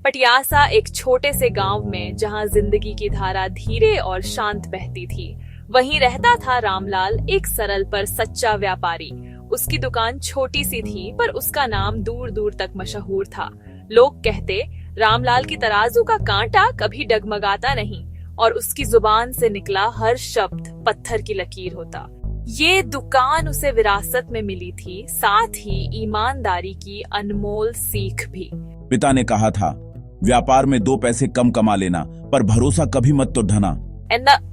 पटियासा एक छोटे से गांव में जहां जिंदगी की धारा धीरे और शांत बहती थी, वहीं रहता था रामलाल, एक सरल पर सच्चा व्यापारी। उसकी दुकान छोटी सी थी, पर उसका नाम दूर दूर तक मशहूर था। लोग कहते, रामलाल की तराजू का कांटा कभी डगमगाता नहीं और उसकी जुबान से निकला हर शब्द पत्थर की लकीर होता। ये दुकान उसे विरासत में मिली थी, साथ ही ईमानदारी की अनमोल सीख भी। पिता ने कहा था, व्यापार में 2 पैसे कम कमा लेना, पर भरोसा कभी मत तो ढना।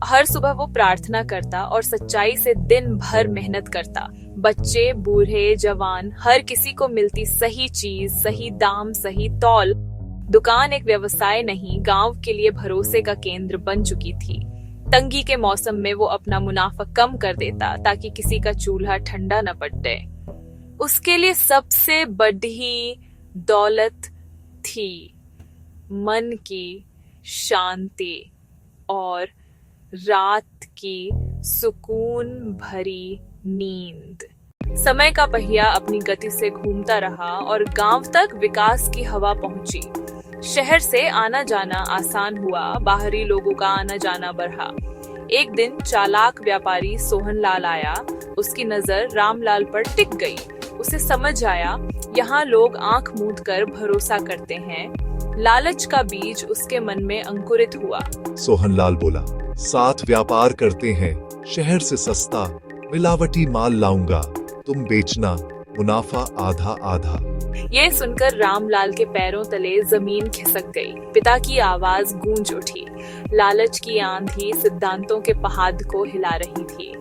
हर सुबह वो प्रार्थना करता और सच्चाई से दिन भर मेहनत करता। बच्चे, बूढ़े, जवान, हर किसी को मिलती सही चीज, सही दाम, सही तौल। दुकान एक व्यवसाय नहीं, गांव के लिए भरोसे का केंद्र बन चुकी थी। तंगी के मौसम में वो अपना मुनाफा कम कर देता ताकि किसी का चूल्हा ठंडा न पड़े। उसके लिए सबसे बड़ी दौलत थी मन की शांति और रात की सुकून भरी नींद। समय का पहिया अपनी गति से घूमता रहा और गांव तक विकास की हवा पहुंची। शहर से आना जाना आसान हुआ, बाहरी लोगों का आना जाना बढ़ा। एक दिन चालाक व्यापारी सोहनलाल आया। उसकी नजर रामलाल पर टिक गई। उसे समझ आया, यहाँ लोग आंख मूंद कर भरोसा करते हैं। लालच का बीज उसके मन में अंकुरित हुआ। सोहनलाल बोला, साथ व्यापार करते हैं, शहर से सस्ता मिलावटी माल लाऊंगा, तुम बेचना, मुनाफा आधा आधा। ये सुनकर रामलाल के पैरों तले जमीन खिसक गई। पिता की आवाज गूंज उठी। लालच की आंधी सिद्धांतों के पहाड़ को हिला रही थी।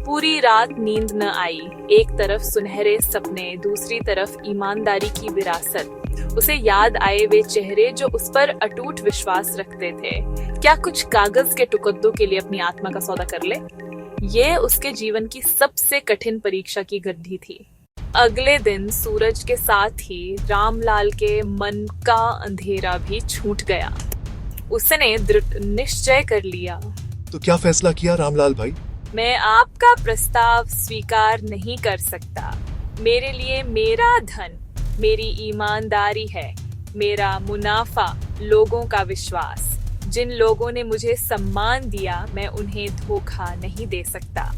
पूरी रात नींद न आई। एक तरफ सुनहरे सपने, दूसरी तरफ ईमानदारी की विरासत। उसे याद आए वे चेहरे जो उस पर अटूट विश्वास रखते थे। क्या कुछ कागज के टुकड़ों के लिए अपनी आत्मा का सौदा कर ले? ये उसके जीवन की सबसे कठिन परीक्षा की घड़ी थी। अगले दिन सूरज के साथ ही रामलाल के मन का अंधेरा भी छूट गया। उसने दृढ़ निश्चय कर लिया। तो क्या फैसला किया रामलाल भाई? मैं आपका प्रस्ताव स्वीकार नहीं कर सकता। मेरे लिए मेरा धन, मेरी ईमानदारी है, मेरा मुनाफा, लोगों का विश्वास। जिन लोगों ने मुझे सम्मान दिया, मैं उन्हें धोखा नहीं दे सकता।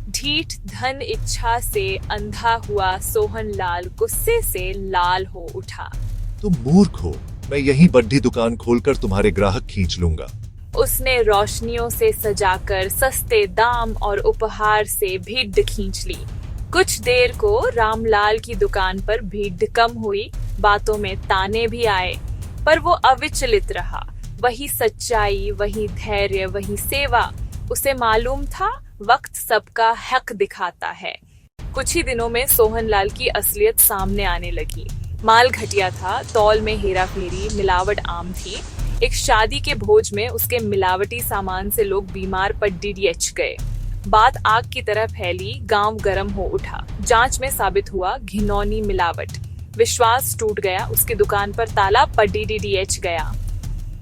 ढीठ धन इच्छा से अंधा हुआ सोहनलाल गुस्से से लाल हो उठा। तुम मूर्ख हो, मैं यहीं बड्ढी दुकान खोलकर तुम्हारे ग्राहक खींच लूंगा। उसने रोशनियों से सजाकर सस्ते दाम और उपहार से भीड़ खींच ली। कुछ देर को रामलाल की दुकान पर भीड़ कम हुई, बातों में ताने भी आए, पर वो अविचलित रहा। वही सच्चाई, वही धैर्य, वही सेवा। उसे मालूम था, वक्त सबका हक दिखाता है। कुछ ही दिनों में सोहनलाल की असलियत सामने आने लगी। माल घटिया था, तौल में हेरा फेरी, मिलावट आम थी। एक शादी के भोज में उसके मिलावटी सामान से लोग बीमार पड़ डीडीएच गए। बात आग की तरह फैली, गांव गर्म हो उठा। जांच में साबित हुआ घिनौनी मिलावट। विश्वास टूट गया। उसकी दुकान पर ताला पड़ डीडीएच गया।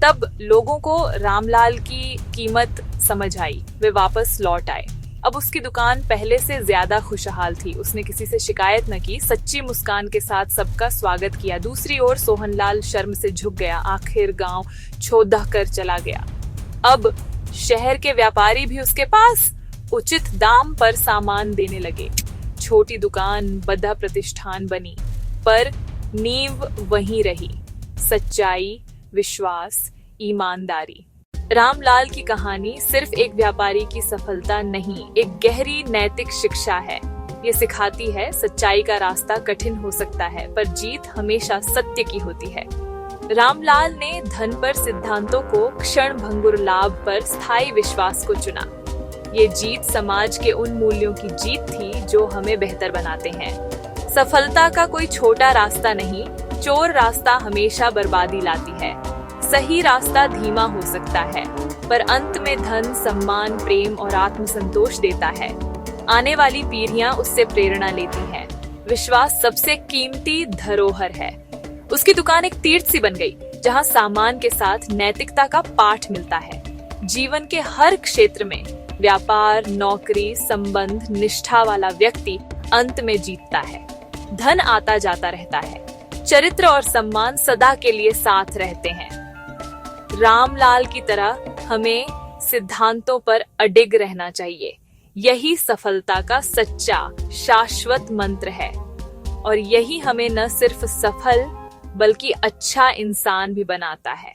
तब लोगों को रामलाल की कीमत समझ आई। वे वापस लौट आए। अब उसकी दुकान पहले से ज्यादा खुशहाल थी। उसने किसी से शिकायत न की, सच्ची मुस्कान के साथ सबका स्वागत किया। दूसरी ओर सोहनलाल शर्म से झुक गया। आखिर गांव छोड़ कर चला गया। अब शहर के व्यापारी भी उसके पास उचित दाम पर सामान देने लगे। छोटी दुकान बड़ा प्रतिष्ठान बनी, पर नींव वहीं रही, सच्चाई, विश्वास, ईमानदारी। रामलाल की कहानी सिर्फ एक व्यापारी की सफलता नहीं, एक गहरी नैतिक शिक्षा है। ये सिखाती है, सच्चाई का रास्ता कठिन हो सकता है, पर जीत हमेशा सत्य की होती है। रामलाल ने धन पर सिद्धांतों को, क्षण भंगुर लाभ पर स्थायी विश्वास को चुना। ये जीत समाज के उन मूल्यों की जीत थी जो हमें बेहतर बनाते हैं। सफलता का कोई छोटा रास्ता नहीं, चोर रास्ता हमेशा बर्बादी लाती है। सही रास्ता धीमा हो सकता है, पर अंत में धन, सम्मान, प्रेम और आत्मसंतोष देता है। आने वाली पीढ़ियां उससे प्रेरणा लेती हैं। विश्वास सबसे कीमती धरोहर है। उसकी दुकान एक तीर्थ सी बन गई, जहां सामान के साथ नैतिकता का पाठ मिलता है। जीवन के हर क्षेत्र में व्यापार, नौकरी, संबंध, निष्ठा वाला व्यक्ति अंत में जीतता है। धन आता जाता रहता है, चरित्र और सम्मान सदा के लिए साथ रहते हैं। रामलाल की तरह हमें सिद्धांतों पर अडिग रहना चाहिए। यही सफलता का सच्चा शाश्वत मंत्र है और यही हमें न सिर्फ सफल बल्कि अच्छा इंसान भी बनाता है।